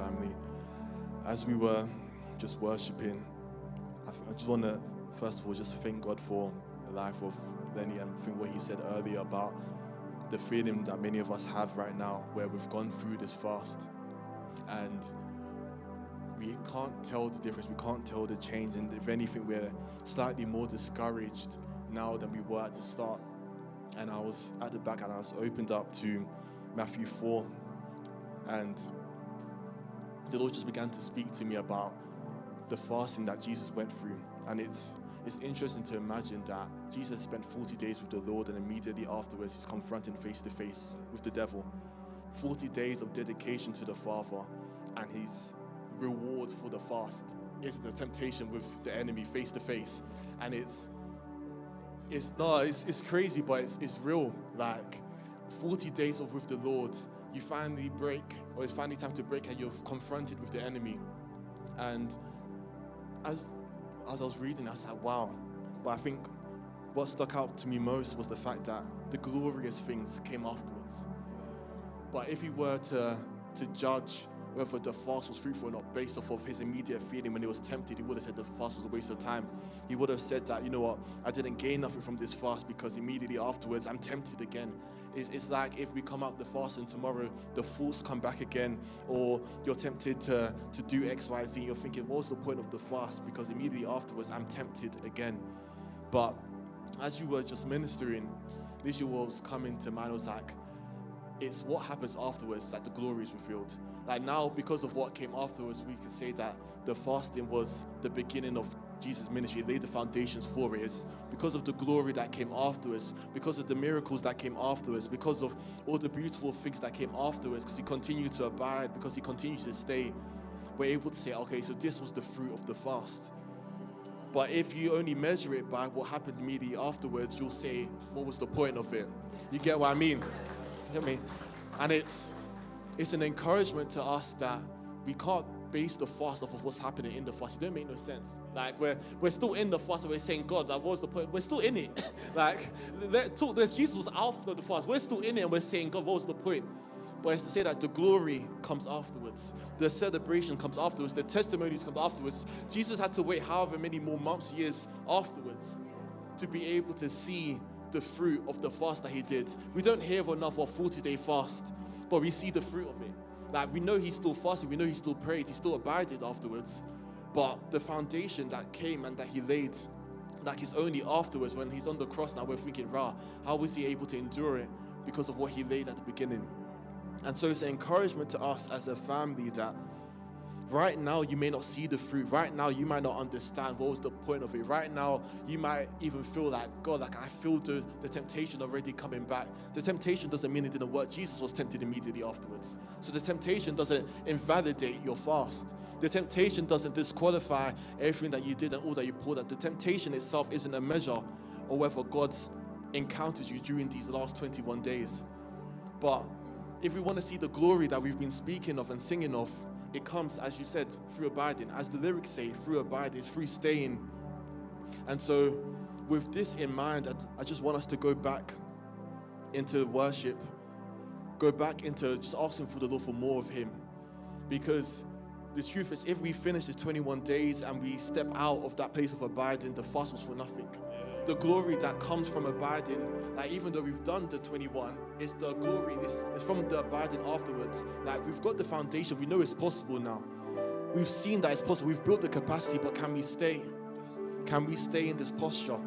family. As we were just worshiping, I just want to, first of all, just thank God for the life of Lenny, and think what he said earlier about the feeling that many of us have right now, where we've gone through this fast and we can't tell the difference, we can't tell the change, and if anything, we're slightly more discouraged now than we were at the start. And I was at the back and I was opened up to Matthew 4, and the Lord just began to speak to me about the fasting that Jesus went through. And it's interesting to imagine that Jesus spent 40 days with the Lord, and immediately afterwards he's confronted face to face with the devil. 40 days of dedication to the Father, and his reward for the fast is the temptation with the enemy face to face. And it's crazy, but it's real. Like 40 days of with the Lord, you finally break, or it's finally time to break, and you're confronted with the enemy. And as I was reading, I was like, wow. But I think what stuck out to me most was the fact that the glorious things came afterwards. But if he were to judge whether the fast was fruitful or not based off of his immediate feeling when he was tempted, he would have said the fast was a waste of time. He would have said that, you know what, I didn't gain nothing from this fast because immediately afterwards I'm tempted again. It's like if we come out the fast and tomorrow the thoughts come back again, or you're tempted to do X, Y, Z, you're thinking, what's the point of the fast? Because immediately afterwards I'm tempted again. But as you were just ministering, visuals come into mind. It was like, it's what happens afterwards that the glory is revealed. Like now, because of what came afterwards, we can say that the fasting was the beginning of Jesus' ministry. It laid the foundations for it. It's because of the glory that came afterwards, because of the miracles that came afterwards, because of all the beautiful things that came afterwards, because he continued to abide, because he continued to stay, we're able to say, okay, so this was the fruit of the fast. But if you only measure it by what happened immediately afterwards, you'll say, what was the point of it? You get what I mean? You get me? And it's an encouragement to us that we can't base the fast off of what's happening in the fast. It don't make no sense. Like we're still in the fast, and we're saying, God, that was the point. We're still in it. Like Jesus was after the fast. We're still in it, and we're saying, God, what was the point? But it's to say that the glory comes afterwards. The celebration comes afterwards. The testimonies come afterwards. Jesus had to wait however many more months, years afterwards to be able to see the fruit of the fast that he did. We don't hear of another 40-day fast, but we see the fruit of it. Like, we know he's still fasting, we know he still prayed, he still abided afterwards. But the foundation that came and that he laid, like, it's only afterwards when he's on the cross now we're thinking, how was he able to endure it? Because of what he laid at the beginning. And so it's an encouragement to us as a family that right now you may not see the fruit. Right now you might not understand what was the point of it. Right now you might even feel like, God, like I feel the temptation already coming back. The temptation doesn't mean it didn't work. Jesus was tempted immediately afterwards. So the temptation doesn't invalidate your fast. The temptation doesn't disqualify everything that you did and all that you poured out. The temptation itself isn't a measure of whether God's encountered you during these last 21 days. But if we want to see the glory that we've been speaking of and singing of, it comes, as you said, through abiding. As the lyrics say, through abiding, through staying. And so with this in mind, I just want us to go back into worship, go back into just asking for the Lord for more of him. Because the truth is, if we finish this 21 days and we step out of that place of abiding, the fast was for nothing. The glory that comes from abiding, like even though we've done the 21, it's the glory, it's from the abiding afterwards. Like, we've got the foundation, we know it's possible now. We've seen that it's possible, we've built the capacity, but can we stay? Can we stay in this posture?